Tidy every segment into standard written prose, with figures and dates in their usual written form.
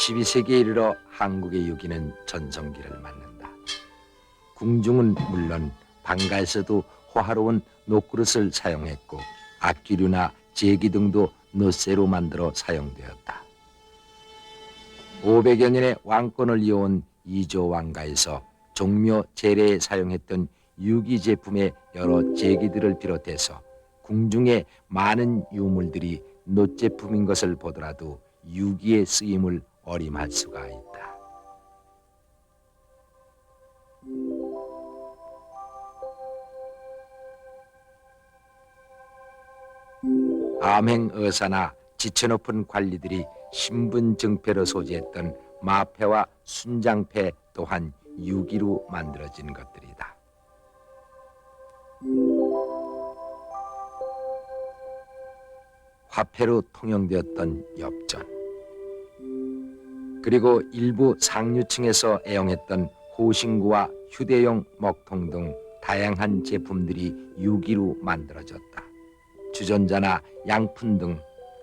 12세기에 이르러 한국의 유기는 전성기를 맞는다. 궁중은 물론 방가에서도 호화로운 녹그릇을 사용했고 악기류나 제기 등도 놋쇠로 만들어 사용되었다. 500여 년의 왕권을 이어온 이조 왕가에서 종묘 제례에 사용했던 유기 제품의 여러 제기들을 비롯해서 궁중의 많은 유물들이 놋 제품인 것을 보더라도 유기의 쓰임을 어림할 수가 있다. 암행 의사나 지체 높은 관리들이 신분 증패로 소지했던 마패와 순장패 또한 유기로 만들어진 것들이다. 화폐로 통용되었던 엽전, 그리고 일부 상류층에서 애용했던 호신구와 휴대용 먹통 등 다양한 제품들이 유기로 만들어졌다. 주전자나 양푼 등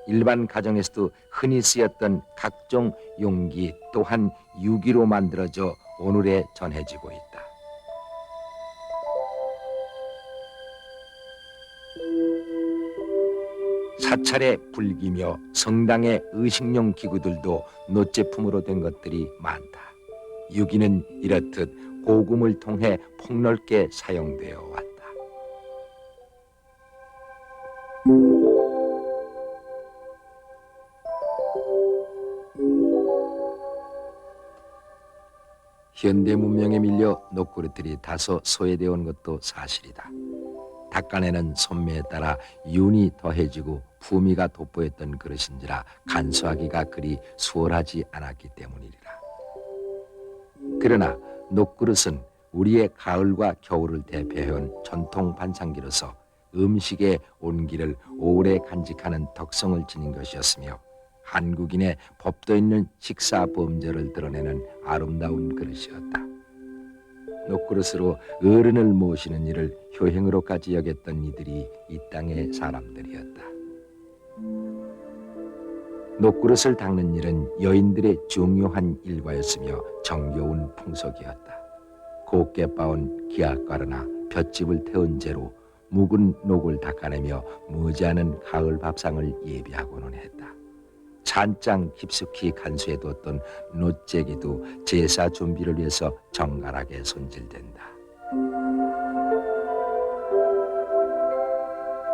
일반 가정에서도 흔히 쓰였던 각종 용기 또한 유기로 만들어져 오늘에 전해지고 있다. 사찰의 불기며 성당의 의식용 기구들도 놋 제품으로 된 것들이 많다. 유기는 이렇듯 고금을 통해 폭넓게 사용되어 왔다. 현대 문명에 밀려 녹그릇들이 다소 소외되어 온 것도 사실이다. 닭간에는 손매에 따라 윤이 더해지고 품위가 돋보였던 그릇인지라 간수하기가 그리 수월하지 않았기 때문이리라. 그러나 녹그릇은 우리의 가을과 겨울을 대표해온 전통 반상기로서 음식의 온기를 오래 간직하는 덕성을 지닌 것이었으며 한국인의 법도 있는 식사 범죄를 드러내는 아름다운 그릇이었다. 녹그릇으로 어른을 모시는 일을 효행으로까지 여겼던 이들이 이 땅의 사람들이었다. 녹그릇을 닦는 일은 여인들의 중요한 일과였으며 정겨운 풍속이었다. 곱게 빻은 기악가루나 볏짚을 태운 재로 묵은 녹을 닦아내며 머지않은 가을 밥상을 예비하고는 했다. 찬장 깊숙이 간수해뒀던 놋제기도 제사 준비를 위해서 정갈하게 손질된다.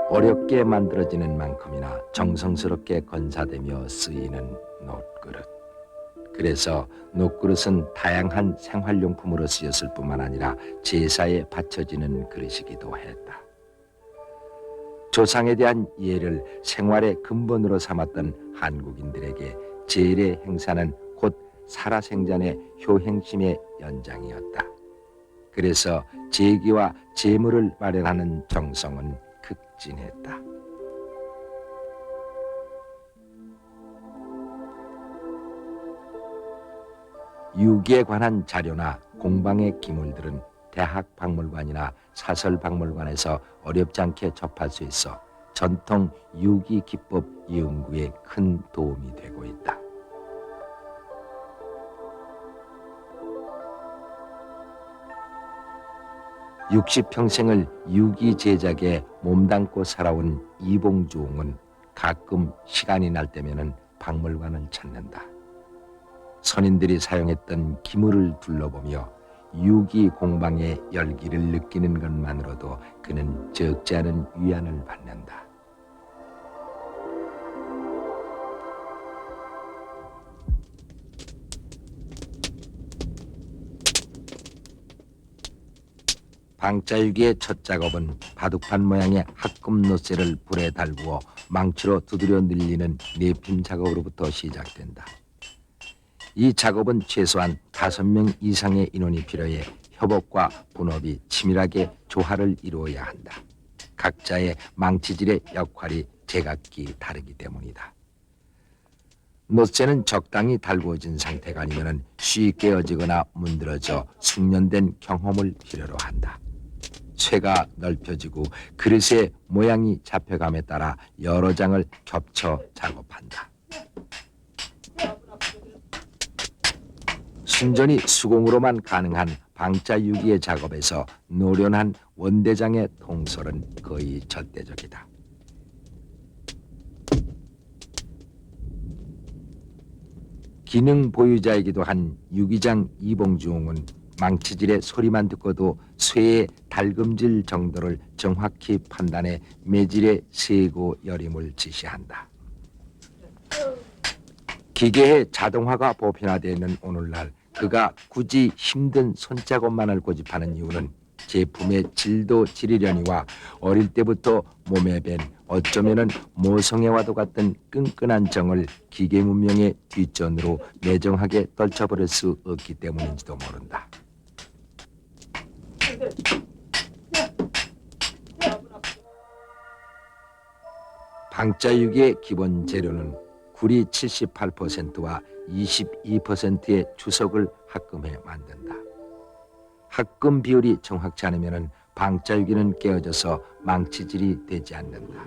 어렵게 만들어지는 만큼이나 정성스럽게 건사되며 쓰이는 놋그릇. 그래서 놋그릇은 다양한 생활용품으로 쓰였을 뿐만 아니라 제사에 바쳐지는 그릇이기도 했다. 조상에 대한 이해를 생활의 근본으로 삼았던 한국인들에게 제례 행사는 곧 살아생전의 효행심의 연장이었다. 그래서 제기와 제물을 마련하는 정성은 극진했다. 유기에 관한 자료나 공방의 기물들은 대학박물관이나 사설박물관에서 어렵지 않게 접할 수 있어 전통 유기 기법 연구에 큰 도움이 되고 있다. (60평생을) 유기 제작에 몸담고 살아온 이봉주옹은 가끔 시간이 날 때면은 박물관을 찾는다. 선인들이 사용했던 기물을 둘러보며 유기 공방의 열기를 느끼는 것만으로도 그는 적지 않은 위안을 받는다. 방자유기의 첫 작업은 바둑판 모양의 합금 놋쇠를 불에 달구어 망치로 두드려 늘리는 내핌 작업으로부터 시작된다. 이 작업은 최소한 5명 이상의 인원이 필요해 협업과 분업이 치밀하게 조화를 이루어야 한다. 각자의 망치질의 역할이 제각기 다르기 때문이다. 놋쇠는 적당히 달구어진 상태가 아니면 쉽게 깨어지거나 문드러져 숙련된 경험을 필요로 한다. 쇠가 넓혀지고 그릇의 모양이 잡혀감에 따라 여러 장을 겹쳐 작업한다. 순전히 수공으로만 가능한 방자유기의 작업에서 노련한 원대장의 통솔은 거의 절대적이다. 기능 보유자이기도 한 유기장 이봉주홍은 망치질의 소리만 듣고도 쇠의 달금질 정도를 정확히 판단해 매질의 세고 여림을 지시한다. 기계의 자동화가 보편화되어 있는 오늘날 그가 굳이 힘든 손작업만을 고집하는 이유는 제품의 질도 지리려니와 어릴 때부터 몸에 밴 어쩌면은 모성애와도 같은 끈끈한 정을 기계 문명의 뒷전으로 매정하게 떨쳐버릴 수 없기 때문인지도 모른다. 방자유기의 기본 재료는 구리 78%와 22%의 주석을 합금해 만든다. 합금 비율이 정확치 않으면 방자유기는 깨어져서 망치질이 되지 않는다.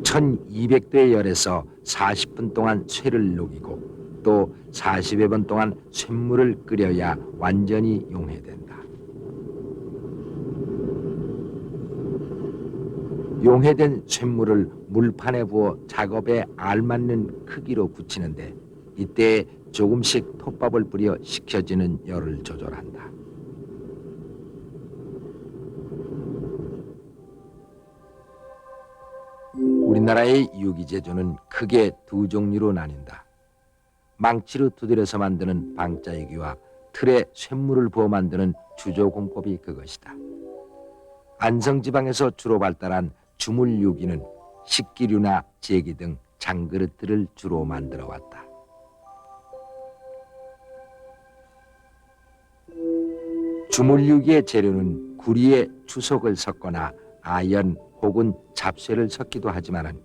1200도의 열에서 40분 동안 쇠를 녹이고 또 40여 번 동안 쇳물을 끓여야 완전히 용해된다. 용해된 쇳물을 물판에 부어 작업에 알맞는 크기로 붙이는데 이때 조금씩 톱밥을 뿌려 식혀지는 열을 조절한다. 우리나라의 유기제조는 크게 두 종류로 나뉜다. 망치로 두드려서 만드는 방자유기와 틀에 쇳물을 부어 만드는 주조공법이 그것이다. 안성지방에서 주로 발달한 주물유기는 식기류나 제기 등 장그릇들을 주로 만들어 왔다. 주물유기의 재료는 구리에 주석을 섞거나 아연 혹은 잡쇠를 섞기도 하지만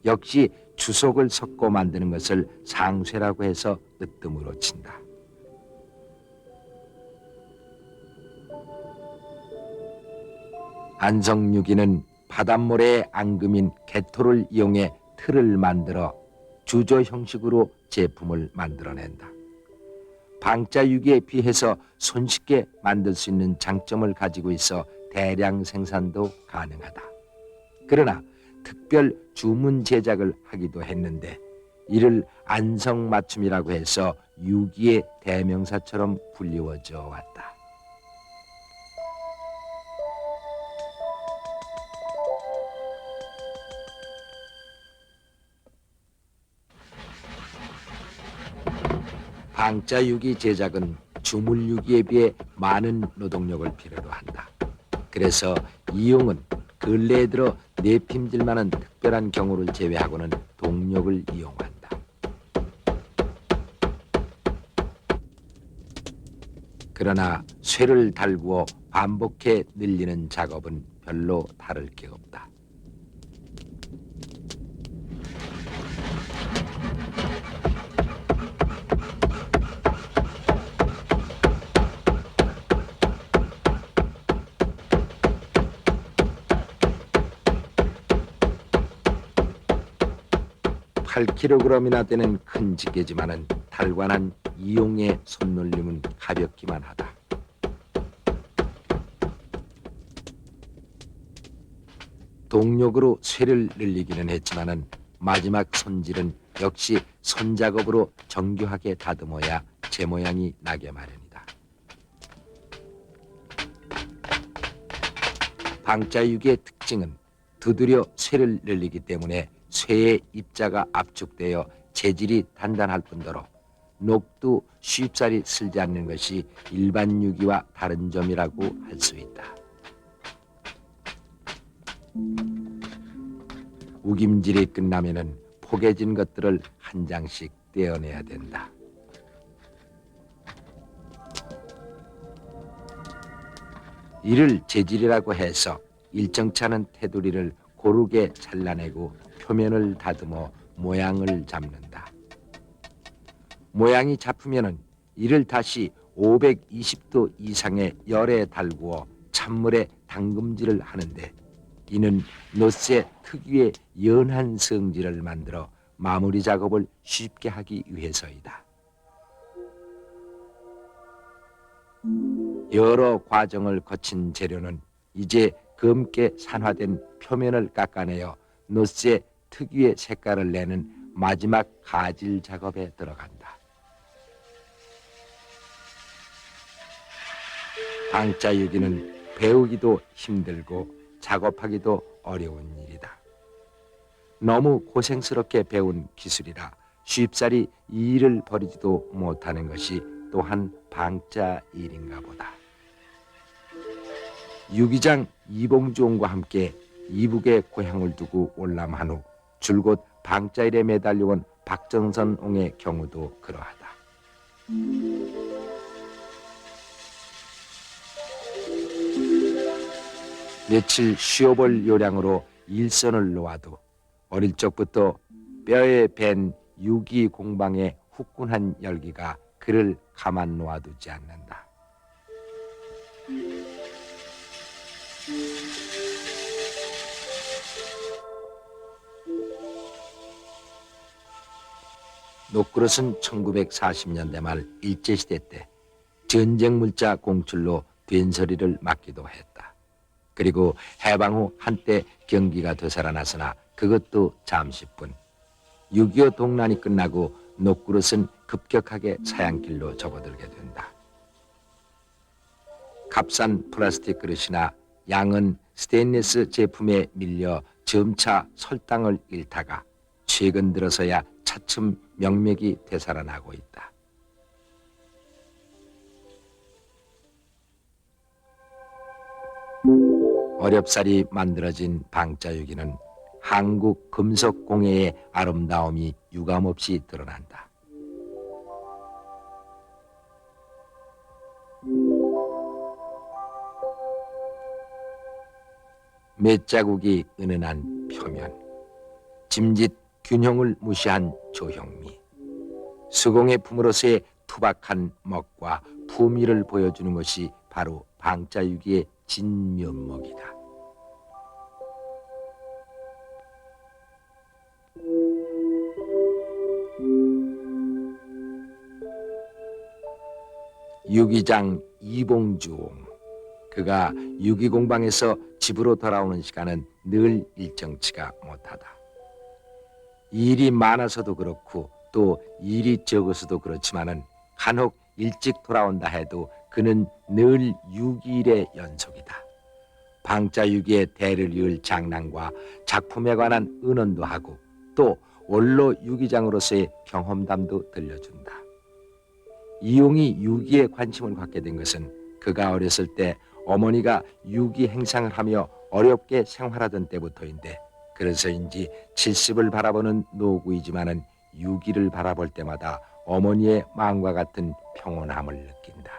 역시 주석을 섞어 만드는 것을 상쇠라고 해서 으뜸으로 친다. 안성유기는 바닷모래의 앙금인 개토를 이용해 틀을 만들어 주조 형식으로 제품을 만들어낸다. 방자유기에 비해서 손쉽게 만들 수 있는 장점을 가지고 있어 대량 생산도 가능하다. 그러나 특별 주문 제작을 하기도 했는데 이를 안성맞춤이라고 해서 유기의 대명사처럼 불리워져 왔다. 방자유기 제작은 주물유기에 비해 많은 노동력을 필요로 한다. 그래서 이용은 근래에 들어 내핌질만한 특별한 경우를 제외하고는 동력을 이용한다. 그러나 쇠를 달구어 반복해 늘리는 작업은 별로 다를 게 없다. (8kg이나) 되는 큰 지게지만은 달관한 이용의 손놀림은 가볍기만 하다. 동력으로 쇠를 늘리기는 했지만은 마지막 손질은 역시 손작업으로 정교하게 다듬어야 제 모양이 나게 마련이다. 방자유기의 특징은 두드려 쇠를 늘리기 때문에 쇠의 입자가 압축되어 재질이 단단할 뿐더러 녹도 쉽사리 슬지 않는 것이 일반 유기와 다른 점이라고 할 수 있다. 우김질이 끝나면은 포개진 것들을 한 장씩 떼어내야 된다. 이를 재질이라고 해서 일정치 않은 테두리를 고르게 잘라내고 표면을 다듬어 모양을 잡는다. 모양이 잡히면은 이를 다시 520도 이상의 열에 달구어 찬물에 담금질을 하는데 이는 노쇠 특유의 연한 성질을 만들어 마무리 작업을 쉽게 하기 위해서이다. 여러 과정을 거친 재료는 이제 검게 산화된 표면을 깎아내어 노쇠 특유의 색깔을 내는 마지막 가질 작업에 들어간다. 방자유기는 배우기도 힘들고 작업하기도 어려운 일이다. 너무 고생스럽게 배운 기술이라 쉽사리 이 일을 버리지도 못하는 것이 또한 방자 일인가 보다. 유기장 이봉주옹과 함께 이북의 고향을 두고 올람한 후 줄곧 방자일에 매달려온 박정선 옹의 경우도 그러하다. 며칠 쉬어볼 요량으로 일선을 놓아도 어릴 적부터 뼈에 밴 유기 공방의 후끈한 열기가 그를 가만 놓아두지 않는다. 노그릇은 1940년대 말 일제시대 때 전쟁 물자 공출로 된서리를 맡기도 했다. 그리고 해방 후 한때 경기가 되살아났으나 그것도 잠시뿐. 6.25 동란이 끝나고 노그릇은 급격하게 사양길로 접어들게 된다. 값싼 플라스틱 그릇이나 양은 스테인리스 제품에 밀려 점차 설당을 잃다가 최근 들어서야 차츰 명맥이 되살아나고 있다. 어렵사리 만들어진 방자유기는 한국 금속공예의 아름다움이 유감없이 드러난다. 몇 자국이 은은한 표면, 짐짓 균형을 무시한 조형미, 수공예 품으로서의 투박한 먹과 품위를 보여주는 것이 바로 방자유기의 진면목이다. 유기장 이봉주옹, 그가 유기공방에서 집으로 돌아오는 시간은 늘 일정치가 못하다. 일이 많아서도 그렇고 또 일이 적어서도 그렇지만은 간혹 일찍 돌아온다 해도 그는 늘 유기일의 연속이다. 방자유기의 대를 이을 장난과 작품에 관한 은언도 하고 또 원로 유기장으로서의 경험담도 들려준다. 이용이 유기에 관심을 갖게 된 것은 그가 어렸을 때 어머니가 유기 행상을 하며 어렵게 생활하던 때부터인데, 그래서인지 70을 바라보는 노구이지만은 유기를 바라볼 때마다 어머니의 마음과 같은 평온함을 느낀다.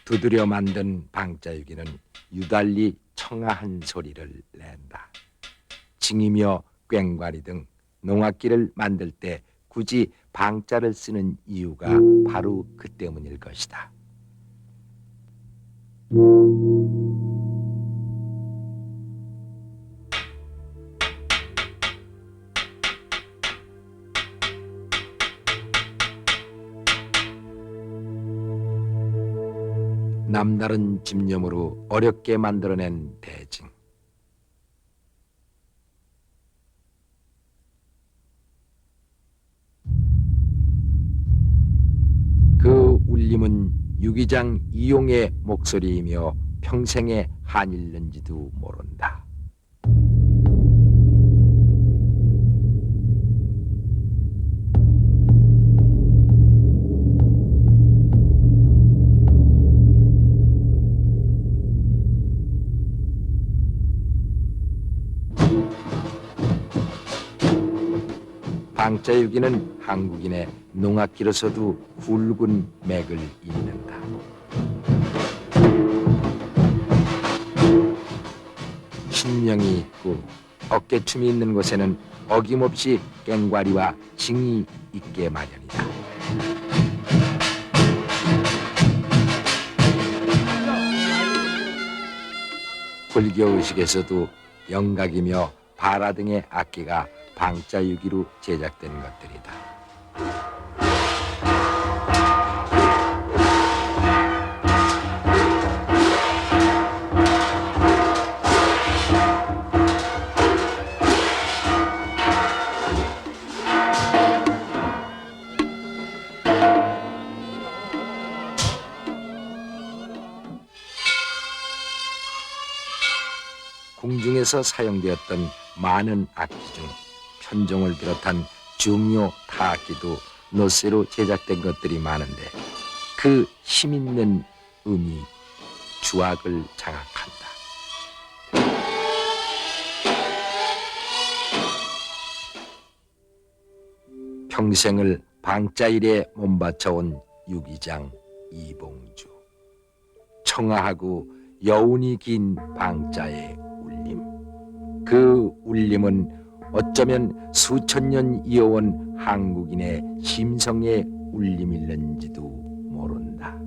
두드려 만든 방자유기는 유달리 청아한 소리를 낸다. 징이며 꽹과리 등 농악기를 만들 때 굳이 방자를 쓰는 이유가 바로 그 때문일 것이다. 남다른 집념으로 어렵게 만들어낸 대징. 그 울림은 유기장 이용의 목소리이며 평생에 한일는지도 모른다. 방자유기는 한국인의 농악기로서도 굵은 맥을 잇는다. 신명이 있고 어깨춤이 있는 곳에는 어김없이 꽹과리와 징이 있게 마련이다. 불교의식에서도 영각이며 바라 등의 악기가 방자유기로 제작된 것들이다. 궁중에서 사용되었던 많은 악기 중 편종을 비롯한 중요 타악기도 노쇠로 제작된 것들이 많은데 그 힘있는 음이 주악을 장악한다. 평생을 방자일에 몸바쳐온 유기장 이봉주. 청아하고 여운이 긴 방자의 울림. 그 울림은 어쩌면 수천 년 이어온 한국인의 심성의 울림일는지도 모른다.